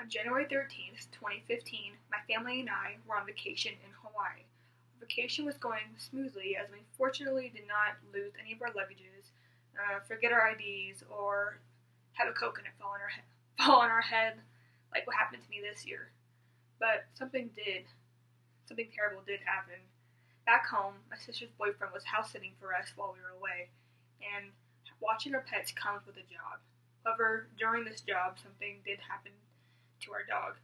On January 13th, 2015, my family and I were on vacation in Hawaii. The vacation was going smoothly as we fortunately did not lose any of our luggages, forget our IDs, or have a coconut fall on our head like what happened to me this year. But something terrible did happen. Back home, my sister's boyfriend was house sitting for us while we were away, and watching our pets comes with a job. However, during this job, something did happen to our dog.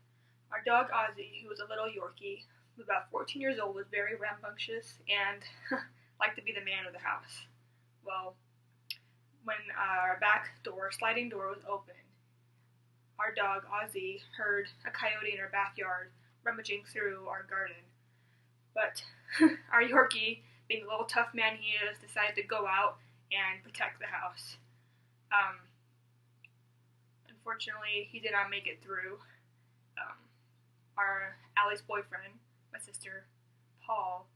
Our dog Ozzy, who was a little Yorkie, was about 14 years old, was very rambunctious and liked to be the man of the house. Well, when our sliding door was open, our dog Ozzy heard a coyote in our backyard rummaging through our garden. But our Yorkie, being the little tough man he is, decided to go out and protect the house. Unfortunately, he did not make it through. Our Allie's boyfriend, my sister, Paul,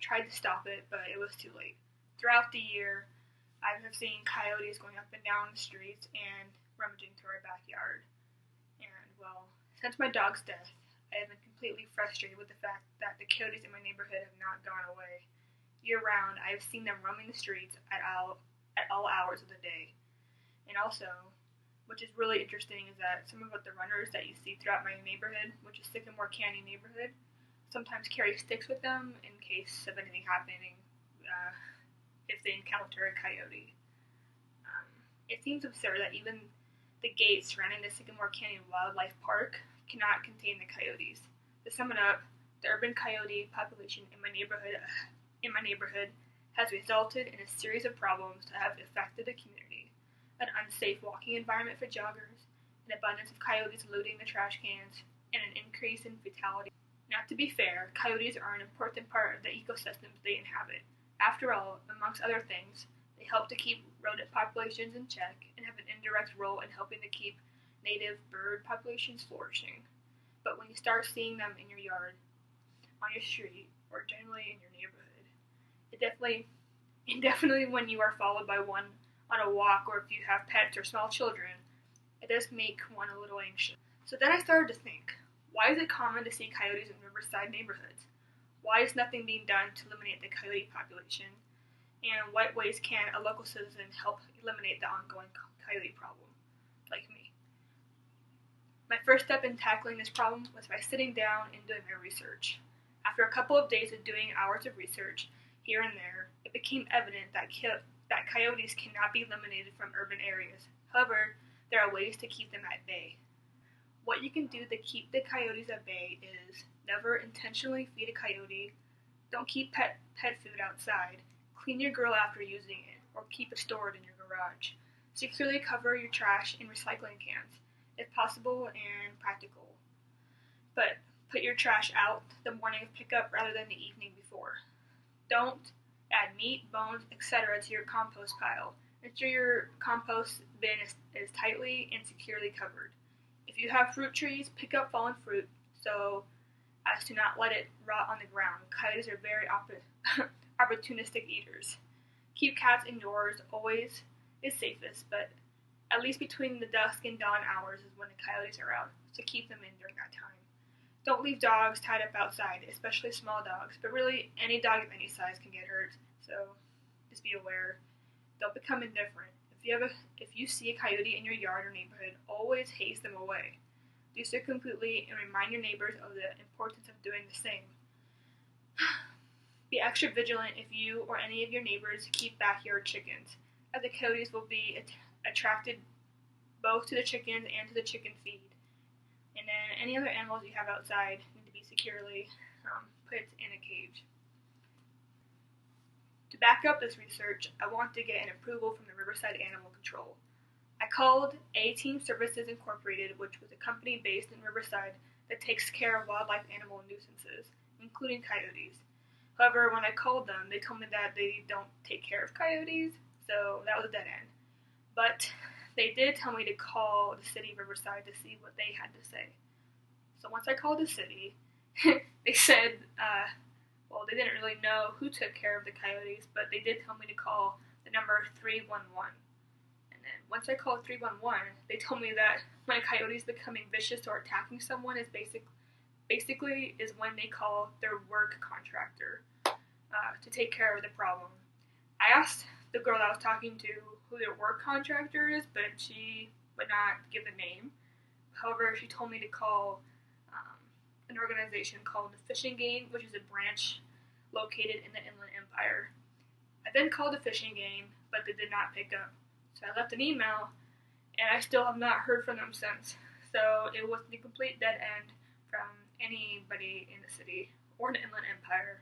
tried to stop it, but it was too late. Throughout the year, I have seen coyotes going up and down the streets and rummaging through our backyard. And, well, since my dog's death, I have been completely frustrated with the fact that the coyotes in my neighborhood have not gone away. Year-round, I have seen them roaming the streets at all hours of the day. And also, which is really interesting, is that some of the runners that you see throughout my neighborhood, which is Sycamore Canyon neighborhood, sometimes carry sticks with them in case of anything happening if they encounter a coyote. It seems absurd that even the gates surrounding the Sycamore Canyon Wildlife Park cannot contain the coyotes. To sum it up, the urban coyote population in my neighborhood has resulted in a series of problems that have affected the community. An unsafe walking environment for joggers, an abundance of coyotes looting the trash cans, and an increase in fatality. Now, to be fair, coyotes are an important part of the ecosystems they inhabit. After all, amongst other things, they help to keep rodent populations in check and have an indirect role in helping to keep native bird populations flourishing. But when you start seeing them in your yard, on your street, or generally in your neighborhood, it definitely when you are followed by one on a walk, or if you have pets or small children, it does make one a little anxious. So then I started to think, why is it common to see coyotes in riverside neighborhoods? Why is nothing being done to eliminate the coyote population? And what ways can a local citizen help eliminate the ongoing coyote problem, like me? My first step in tackling this problem was by sitting down and doing my research. After a couple of days of doing hours of research here and there, it became evident that coyotes cannot be eliminated from urban areas. However, there are ways to keep them at bay. What you can do to keep the coyotes at bay is never intentionally feed a coyote, don't keep pet food outside, clean your grill after using it, or keep it stored in your garage. Securely cover your trash in recycling cans, if possible and practical. But put your trash out the morning of pickup rather than the evening before. Don't add meat, bones, etc. to your compost pile. Ensure your compost bin is tightly and securely covered. If you have fruit trees, pick up fallen fruit so as to not let it rot on the ground. Coyotes are very opportunistic eaters. Keep cats indoors always is safest, but at least between the dusk and dawn hours is when the coyotes are out, so keep them in during that time. Don't leave dogs tied up outside, especially small dogs, but really any dog of any size can get hurt, so just be aware. Don't become indifferent. If you see a coyote in your yard or neighborhood, always haste them away. Do so completely and remind your neighbors of the importance of doing the same. Be extra vigilant if you or any of your neighbors keep backyard chickens, as the coyotes will be attracted both to the chickens and to the chicken feed. And then any other animals you have outside need to be securely put in a cage. To back up this research, I want to get an approval from the Riverside Animal Control. I called A-Team Services Incorporated, which was a company based in Riverside that takes care of wildlife animal nuisances, including coyotes. However, when I called them, they told me that they don't take care of coyotes, so that was a dead end. But they did tell me to call the city of Riverside to see what they had to say. So once I called the city, they said, they didn't really know who took care of the coyotes, but they did tell me to call the number 311. And And once I called 311, they told me that when a coyote is becoming vicious or attacking someone is basically is when they call their work contractor to take care of the problem. I asked the girl I was talking to who their work contractor is, but she would not give the name. However, she told me to call an organization called the Fishing Game, which is a branch located in the Inland Empire. I then called the Fishing Game, but they did not pick up. So I left an email, and I still have not heard from them since. So it was the complete dead end from anybody in the city or the Inland Empire.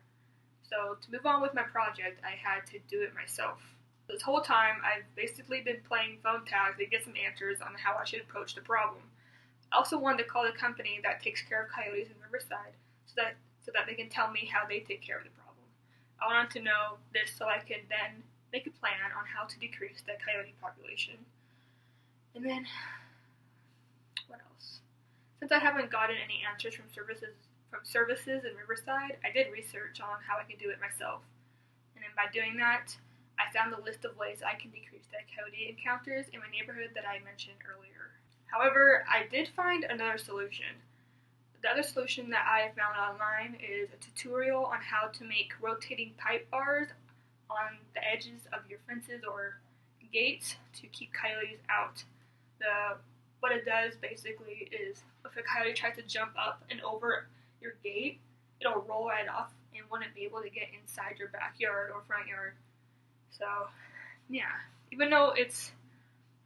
So to move on with my project, I had to do it myself. This whole time, I've basically been playing phone tag to get some answers on how I should approach the problem. I also wanted to call the company that takes care of coyotes in Riverside so that they can tell me how they take care of the problem. I wanted to know this so I could then make a plan on how to decrease the coyote population. And then, what else? Since I haven't gotten any answers from services in Riverside, I did research on how I could do it myself. And then by doing that, I found a list of ways I can decrease the coyote encounters in my neighborhood that I mentioned earlier. However, I did find another solution. The other solution that I found online is a tutorial on how to make rotating pipe bars on the edges of your fences or gates to keep coyotes out. What it does basically is if a coyote tries to jump up and over your gate, it'll roll right off and wouldn't be able to get inside your backyard or front yard. So, yeah, even though it's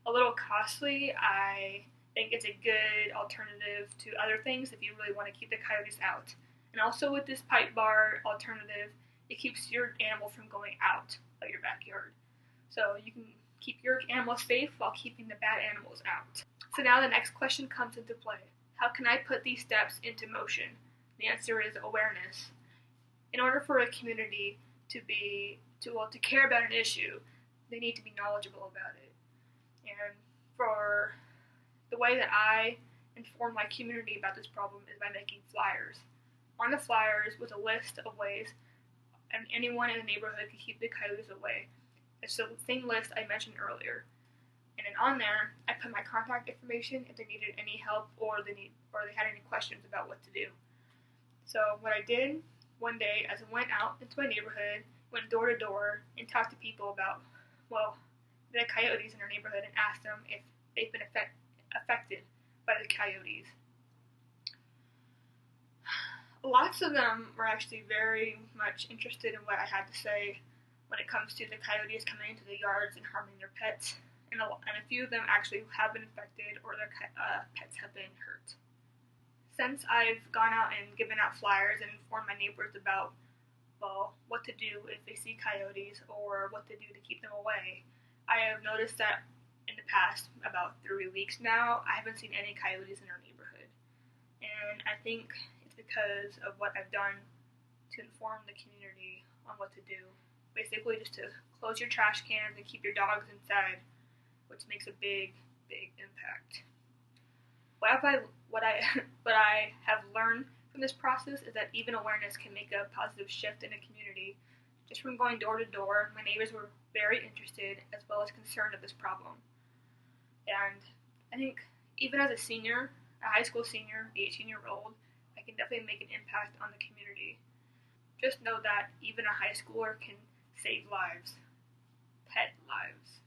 a little costly, I think it's a good alternative to other things if you really want to keep the coyotes out. And also with this pipe bar alternative, it keeps your animal from going out of your backyard. So you can keep your animals safe while keeping the bad animals out. So now the next question comes into play. How can I put these steps into motion? The answer is awareness. In order for a community to care about an issue, they need to be knowledgeable about it. And for the way that I inform my community about this problem is by making flyers. On the flyers was a list of ways anyone in the neighborhood could keep the coyotes away. It's the same list I mentioned earlier. And then on there, I put my contact information if they needed any help or they had any questions about what to do. So what I did one day as I went out into my neighborhood, went door to door and talked to people about, the coyotes in their neighborhood and asked them if they've been affected by the coyotes. Lots of them were actually very much interested in what I had to say when it comes to the coyotes coming into the yards and harming their pets, and a few of them actually have been infected or their pets have been hurt. Since I've gone out and given out flyers and informed my neighbors about, what to do if they see coyotes or what to do to keep them away, I have noticed that in the past about 3 weeks now, I haven't seen any coyotes in our neighborhood. And I think it's because of what I've done to inform the community on what to do. Basically just to close your trash cans and keep your dogs inside, which makes a big, big impact. What I have learned from this process is that even awareness can make a positive shift in a community. Just from going door to door, my neighbors were very interested as well as concerned of this problem. And I think even as a senior, a high school senior, 18-year-old, I can definitely make an impact on the community. Just know that even a high schooler can save lives, pet lives.